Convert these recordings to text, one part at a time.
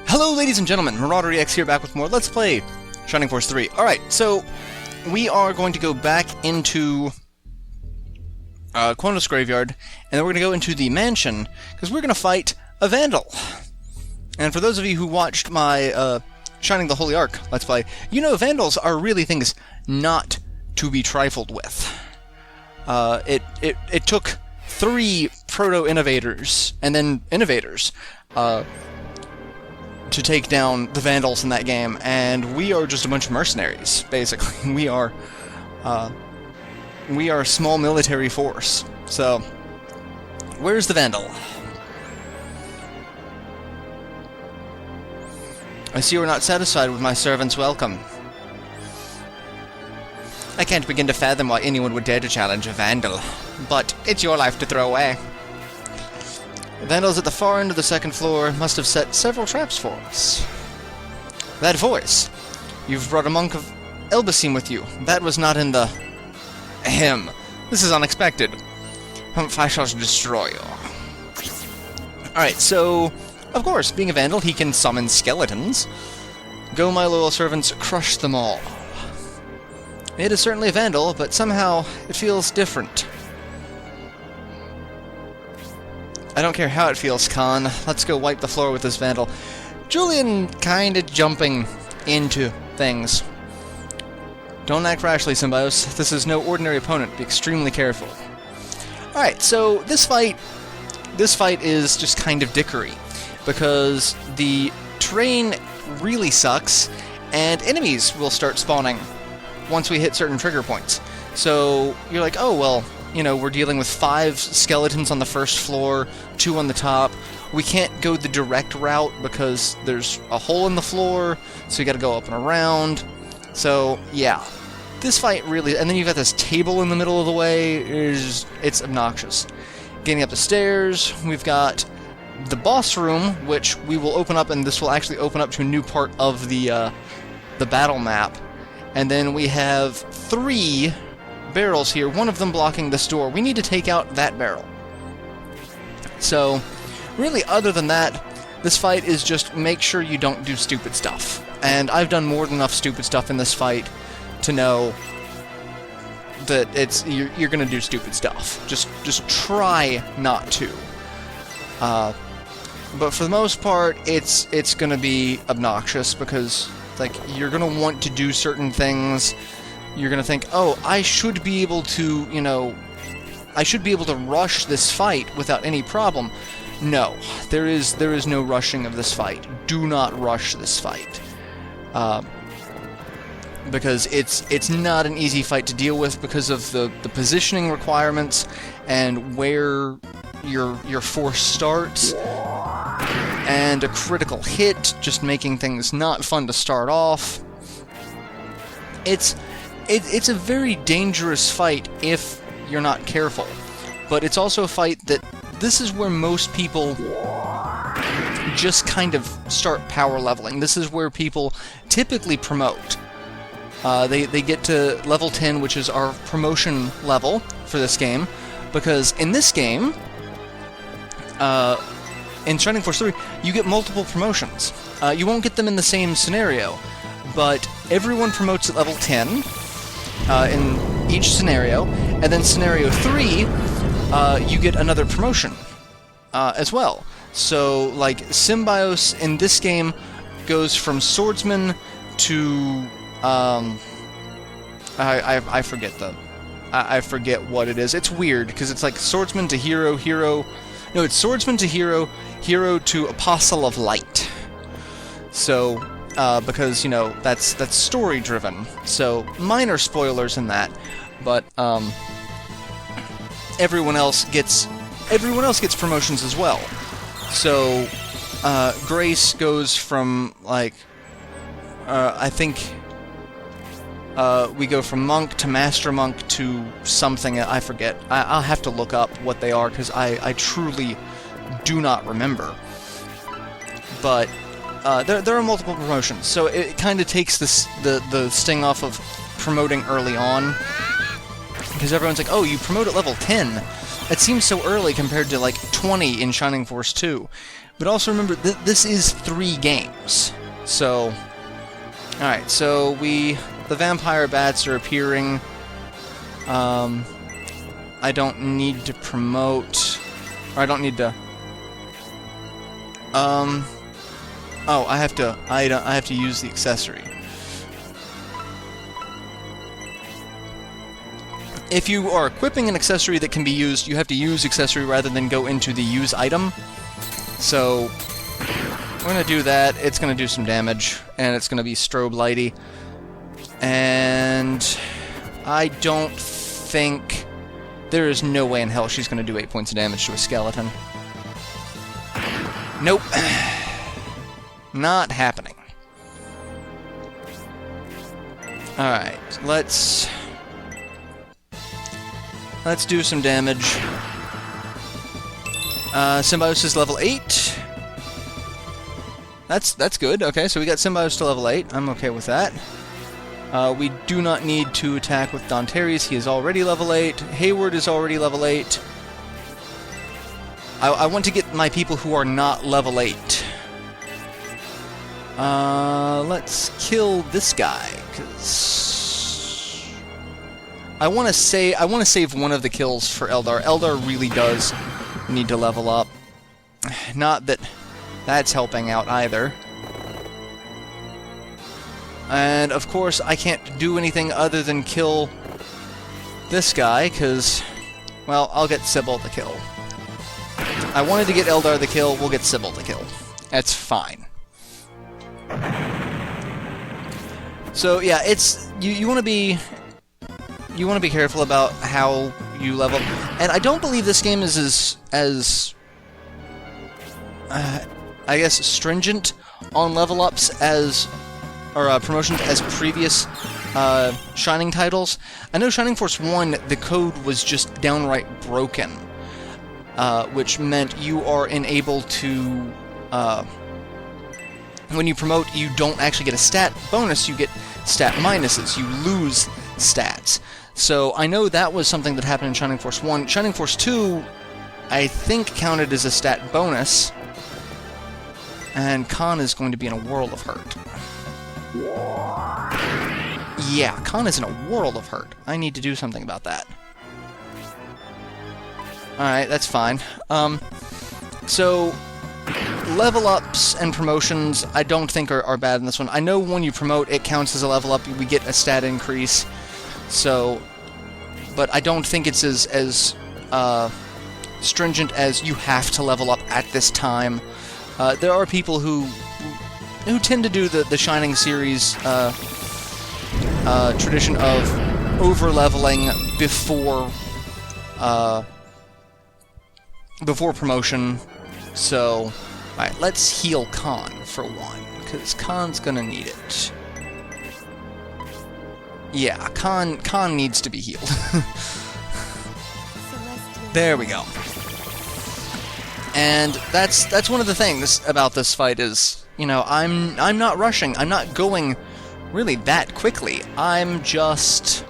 Hello ladies and gentlemen, MarauderEX here, back with more Let's Play Shining Force 3. Alright, so we are going to go back into Quonos Graveyard, and then we're going to go into the mansion, because we're going to fight a vandal. And for those of you who watched my Shining the Holy Ark Let's Play, you know vandals are really things not to be trifled with. It took 3 proto-innovators, and then innovators, to take down the vandals in that game, and we are just a bunch of mercenaries, basically. We are a small military force. So, where's the vandal? I see you are not satisfied with my servant's welcome. I can't begin to fathom why anyone would dare to challenge a vandal, but it's your life to throw away. The vandals at the far end of the second floor must have set several traps for us. That voice! You've brought a monk of Elbasim with you. That was not in the... Ahem. This is unexpected. I shall destroy you. Alright, so... Of course, being a vandal, he can summon skeletons. Go, my loyal servants, crush them all. It is certainly a vandal, but somehow it feels different. I don't care how it feels, Khan. Let's go wipe the floor with this vandal. Julian kinda jumping into things. Don't act rashly, Symbios. This is no ordinary opponent. Be extremely careful. Alright, so this fight is just kind of dickery, because the terrain really sucks, and enemies will start spawning once we hit certain trigger points. So you're like, oh, well, you know, we're dealing with 5 skeletons on the first floor, 2 on the top. We can't go the direct route because there's a hole in the floor, so you gotta go up and around. So, yeah. This fight really... And then you've got this table in the middle of the way. It's obnoxious. Getting up the stairs, we've got the boss room, which we will open up, and this will actually open up to a new part of the battle map. And then we have 3... barrels here, one of them blocking this door. We need to take out that barrel. So, really, other than that, this fight is just make sure you don't do stupid stuff. And I've done more than enough stupid stuff in this fight to know that you're gonna do stupid stuff. Just try not to. But for the most part, it's gonna be obnoxious, because like you're gonna want to do certain things. You're gonna think, oh, I should be able to, you know, I should be able to rush this fight without any problem. No, there is no rushing of this fight. Do not rush this fight. Because it's not an easy fight to deal with because of the positioning requirements and where your force starts. And a critical hit, just making things not fun to start off. It's a very dangerous fight if you're not careful. But it's also a fight that this is where most people just kind of start power leveling. This is where people typically promote. They get to level 10, which is our promotion level for this game. Because in this game, in Shining Force 3, you get multiple promotions. You won't get them in the same scenario, but everyone promotes at level 10. In each scenario, and then scenario 3, you get another promotion as well. So, like, Symbios in this game goes from swordsman to I forget I forget what it is. It's weird because it's like swordsman to hero, hero. No, it's swordsman to hero, hero to apostle of light. So. Because, you know, that's story-driven. So, minor spoilers in that, but, everyone else gets promotions as well. So, Grace goes from, like, I think, we go from monk to master monk to something, I forget. I'll have to look up what they are, because I truly do not remember. But, there are multiple promotions, so it kind of takes the sting off of promoting early on, because everyone's like, oh, you promote at level 10, It seems so early compared to, like, 20 in Shining Force 2. But also remember, this is 3 games. So... Alright, so the vampire bats are appearing. I don't need to promote... Or I don't need to... Oh, I have to use the accessory. If you are equipping an accessory that can be used, you have to use accessory rather than go into the use item. So, we're gonna do that. It's gonna do some damage, and it's gonna be strobe lighty. And I don't think... There is no way in hell she's gonna do 8 points of damage to a skeleton. Nope. Not happening. Alright, let's do some damage. Symbiosis level 8. That's good. Okay, so we got Symbiosis to level 8. I'm okay with that. We do not need to attack with Dantares. He is already level 8. Hayward is already level 8. I want to get my people who are not level 8. Let's kill this guy, because I want to save one of the kills for Eldar. Eldar really does need to level up. Not that that's helping out either. And of course, I can't do anything other than kill this guy, because, well, I'll get Sybil the kill. I wanted to get Eldar the kill, we'll get Sybil the kill. That's fine. So yeah, it's you want to be careful about how you level. And I don't believe this game is as I guess stringent on level ups as promotions as previous Shining titles. I know Shining Force 1, the code was just downright broken, which meant you are unable to when you promote, you don't actually get a stat bonus, you get stat minuses. You lose stats. So I know that was something that happened in Shining Force 1. Shining Force 2, I think, counted as a stat bonus. And Khan is going to be in a world of hurt. Yeah, Khan is in a world of hurt. I need to do something about that. Alright, that's fine. So... level ups and promotions, I don't think are bad in this one. I know when you promote, it counts as a level up. We get a stat increase. So, but I don't think it's as stringent as you have to level up at this time. There are people who tend to do the Shining series tradition of over-leveling before promotion. So, alright, let's heal Khan for one, because Khan's gonna need it. Yeah, Khan needs to be healed. There we go. And that's one of the things about this fight is, you know, I'm not rushing. I'm not going really that quickly. I'm just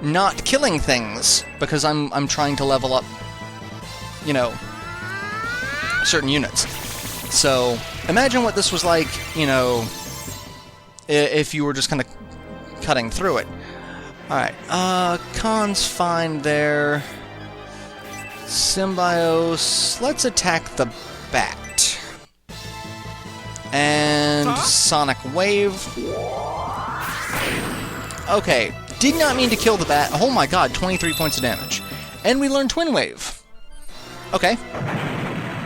not killing things because I'm trying to level up, you know, certain units. So imagine what this was like, you know, if you were just kind of cutting through it. Alright, Khan's fine there. Symbios, let's attack the bat. And Sonic Wave. Okay, did not mean to kill the bat. Oh my god, 23 points of damage. And we learned Twin Wave. Okay.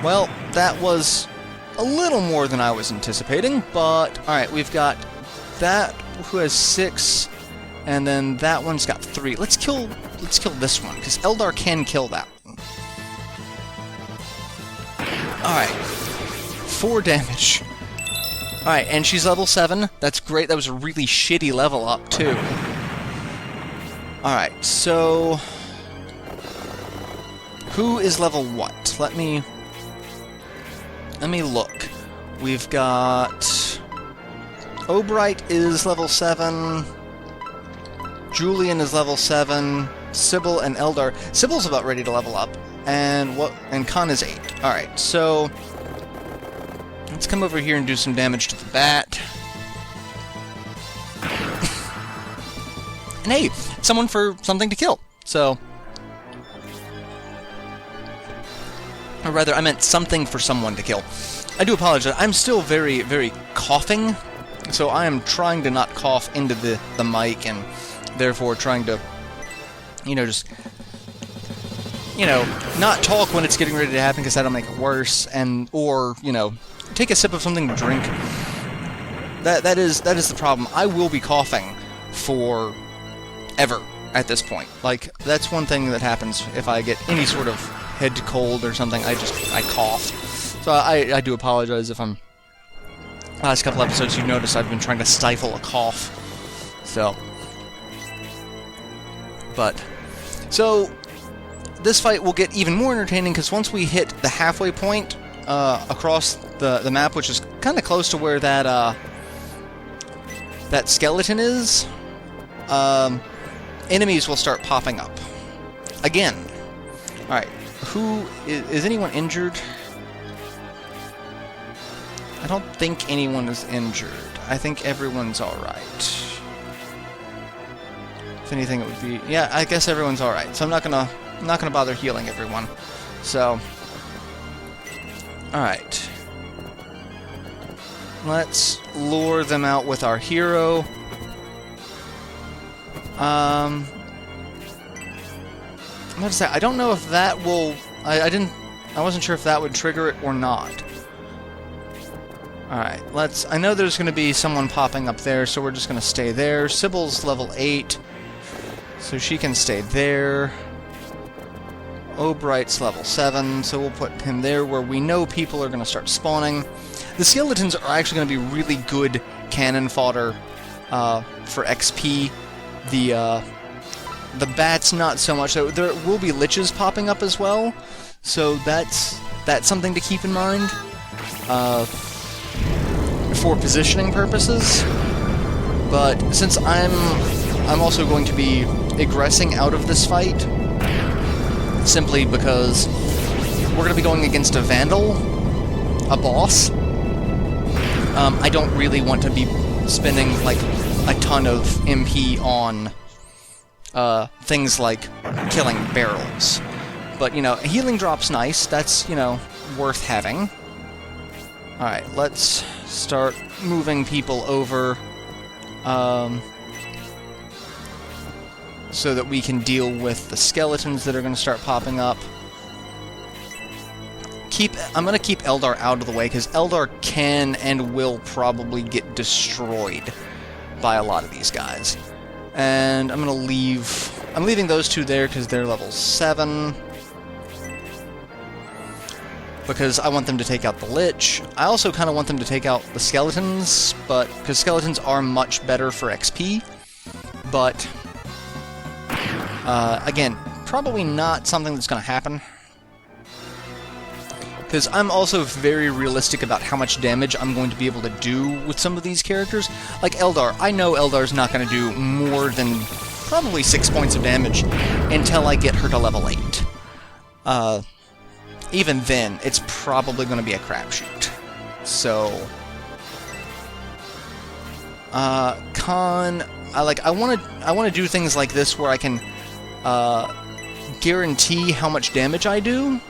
Well, that was a little more than I was anticipating, but alright, we've got that who has 6, and then that one's got 3. Let's kill this one, because Eldar can kill that one. Alright. 4 damage. Alright, and she's level 7. That's great. That was a really shitty level up, too. Alright, so... who is level what? Let me look. We've got... Obright is level 7. Julian is level 7. Sybil and Eldar. Sybil's about ready to level up, and Khan is 8. Alright, so let's come over here and do some damage to the bat. And hey, someone for something to kill. So, or rather, I meant something for someone to kill. I do apologize. I'm still very, very coughing, so I am trying to not cough into the mic, and therefore trying to, just, not talk when it's getting ready to happen, because that'll make it worse, or take a sip of something to drink. That is the problem. I will be coughing for ever at this point. Like, that's one thing that happens if I get any sort of head cold or something. I cough. So I do apologize if I'm... Last couple episodes you've noticed I've been trying to stifle a cough. So... So, this fight will get even more entertaining, because once we hit the halfway point across the map, which is kind of close to where that skeleton is, enemies will start popping up. Again. Alright, is anyone injured? I don't think anyone is injured. I think everyone's alright. If anything, it would be... Yeah, I guess everyone's alright. So I'm not gonna bother healing everyone. So... Alright. Let's lure them out with our hero. I'm about to say, I don't know if that will... I wasn't sure if that would trigger it or not. Alright, I know there's going to be someone popping up there, so we're just going to stay there. Sybil's level 8, so she can stay there. Obright's level 7, so we'll put him there where we know people are going to start spawning. The skeletons are actually going to be really good cannon fodder for XP. The bats, not so much. So there will be liches popping up as well, so that's something to keep in mind for positioning purposes. But since I'm also going to be aggressing out of this fight, simply because we're going to be going against a vandal, a boss. I don't really want to be spending like a ton of MP on things like killing barrels. But, a healing drop's nice. That's, worth having. Alright, let's start moving people over so that we can deal with the skeletons that are going to start popping up. I'm going to keep Eldar out of the way, because Eldar can and will probably get destroyed by a lot of these guys. And I'm leaving those two there because they're level 7. Because I want them to take out the Lich. I also kind of want them to take out the skeletons, because skeletons are much better for XP. But, again, probably not something that's going to happen. Because I'm also very realistic about how much damage I'm going to be able to do with some of these characters. Like Eldar, I know Eldar's not going to do more than probably 6 points of damage until I get her to level 8. Even then, it's probably going to be a crapshoot. So, Khan, I want to do things like this where I can guarantee how much damage I do.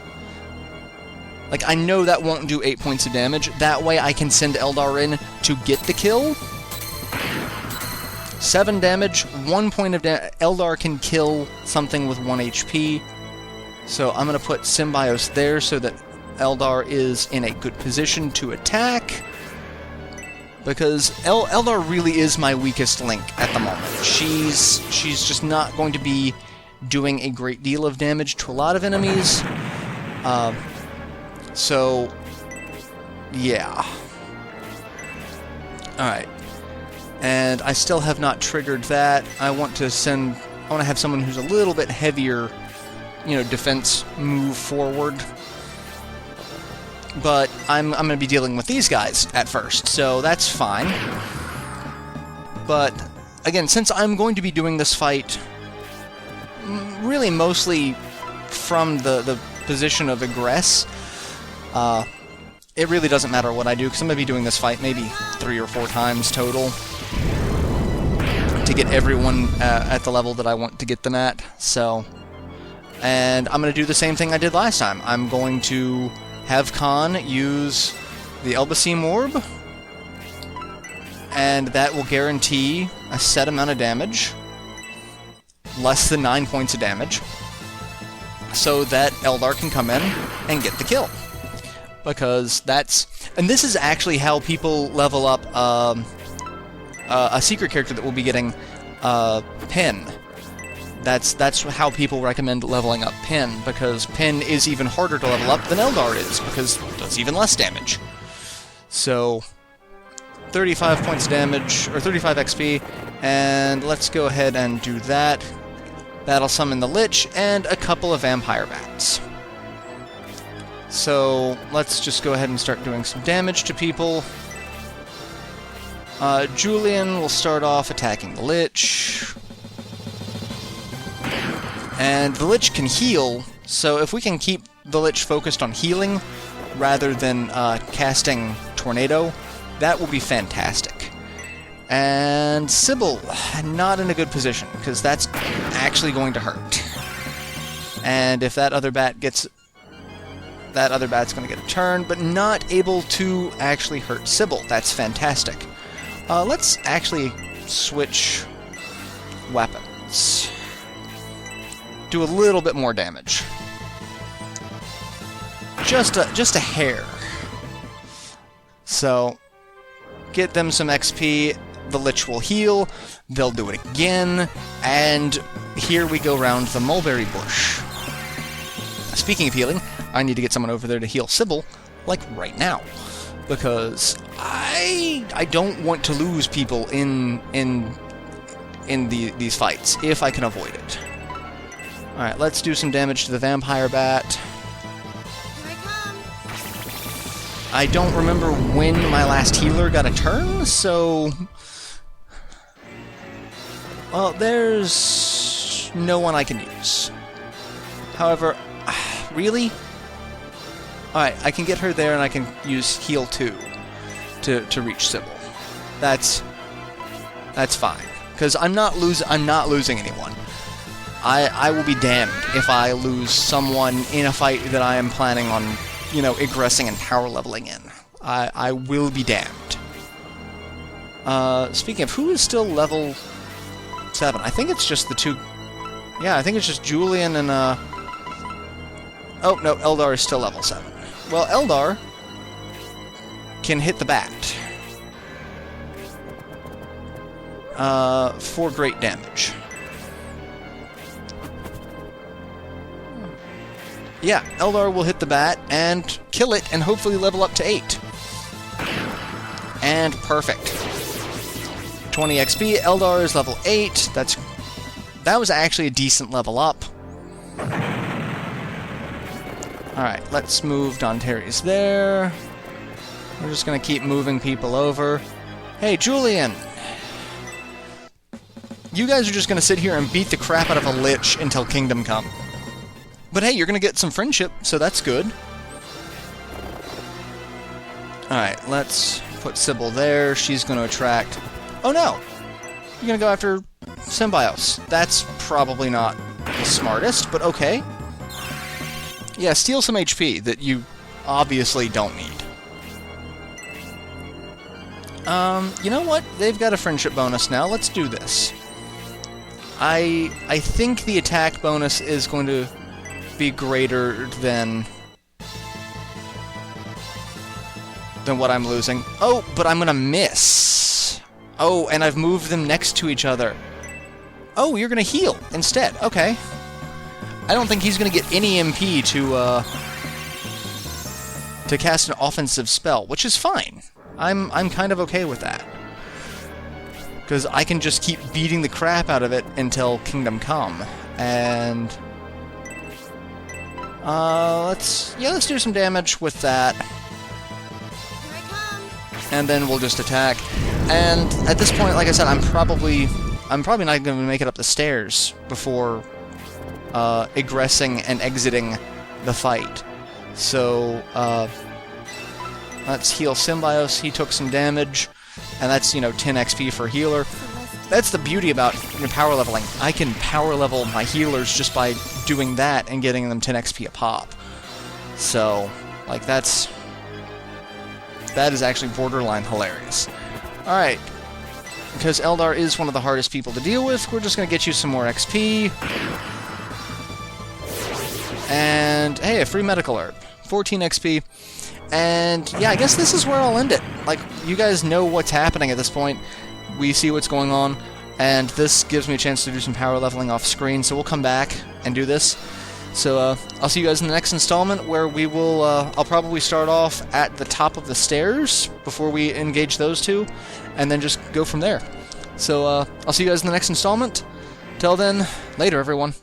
Like, I know that won't do 8 points of damage. That way I can send Eldar in to get the kill. 7 damage, 1 point of damage. Eldar can kill something with 1 HP. So I'm going to put Symbios there so that Eldar is in a good position to attack. Because Eldar really is my weakest link at the moment. She's just not going to be doing a great deal of damage to a lot of enemies. So, yeah. Alright. And I still have not triggered that. I want to have someone who's a little bit heavier, defense move forward. But I'm going to be dealing with these guys at first, so that's fine. But, again, since I'm going to be doing this fight really mostly from the position of Egress. It really doesn't matter what I do, because I'm going to be doing this fight maybe 3 or 4 times total to get everyone at the level that I want to get them at. So, and I'm going to do the same thing I did last time. I'm going to have Khan use the Elbasim Orb, and that will guarantee a set amount of damage, less than 9 points of damage, so that Eldar can come in and get the kill. Because that's... And this is actually how people level up a secret character that will be getting Pin. That's how people recommend leveling up Pin, because Pin is even harder to level up than Eldar is, because it does even less damage. So, 35 points of damage, or 35 XP, and let's go ahead and do that. That'll summon the Lich and a couple of Vampire Bats. So, let's just go ahead and start doing some damage to people. Julian will start off attacking the Lich. And the Lich can heal, so if we can keep the Lich focused on healing rather than casting Tornado, that will be fantastic. And Sybil, not in a good position, because that's actually going to hurt. And if that other bat gets... That other bat's going to get a turn, but not able to actually hurt Sybil. That's fantastic. Let's actually switch weapons. Do a little bit more damage. Just a hair. So, get them some XP, the Lich will heal, they'll do it again, and here we go round the mulberry bush. Speaking of healing, I need to get someone over there to heal Sybil, like right now, because I don't want to lose people in these fights, if I can avoid it. Alright, let's do some damage to the Vampire Bat. I don't remember when my last healer got a turn, so... Well, there's no one I can use. However, really? Alright, I can get her there and I can use heal 2 to reach Sybil. That's fine. Because I'm not losing anyone. I will be damned if I lose someone in a fight that I am planning on, you know, aggressing and power leveling in. I will be damned. Speaking of, who is still level 7? I think it's just the two... Yeah, I think it's just Julian and, Oh, no, Eldar is still level 7. Well, Eldar can hit the bat. For great damage. Yeah, Eldar will hit the bat and kill it and hopefully level up to 8. And perfect. 20 XP, Eldar is level 8. That was actually a decent level up. Alright, let's move Donteri's there. We're just gonna keep moving people over. Hey, Julian! You guys are just gonna sit here and beat the crap out of a Lich until Kingdom Come. But hey, you're gonna get some friendship, so that's good. Alright, let's put Sybil there. She's gonna attract... Oh no! You're gonna go after Symbios. That's probably not the smartest, but okay. Yeah, steal some HP that you obviously don't need. You know what? They've got a friendship bonus now. Let's do this. I think the attack bonus is going to be greater than what I'm losing. Oh, but I'm gonna miss. Oh, and I've moved them next to each other. Oh, you're gonna heal instead. Okay. I don't think he's gonna get any MP to cast an offensive spell, which is fine. I'm kind of okay with that. Because I can just keep beating the crap out of it until Kingdom Come. And let's do some damage with that. And then we'll just attack. And at this point, like I said, I'm probably not going to make it up the stairs before egressing and exiting the fight. So, let's heal Symbios. He took some damage, and that's, 10 XP for healer. That's the beauty about power leveling. I can power level my healers just by doing that and getting them 10 XP a pop. So, like, that is actually borderline hilarious. Alright. Because Eldar is one of the hardest people to deal with, we're just going to get you some more XP. And, hey, a free medical herb. 14 XP. And, yeah, I guess this is where I'll end it. Like, you guys know what's happening at this point. We see what's going on. And this gives me a chance to do some power leveling off screen, so we'll come back and do this. So, I'll see you guys in the next installment, where we will, I'll probably start off at the top of the stairs before we engage those two, and then just go from there. So, I'll see you guys in the next installment. Till then, later, everyone.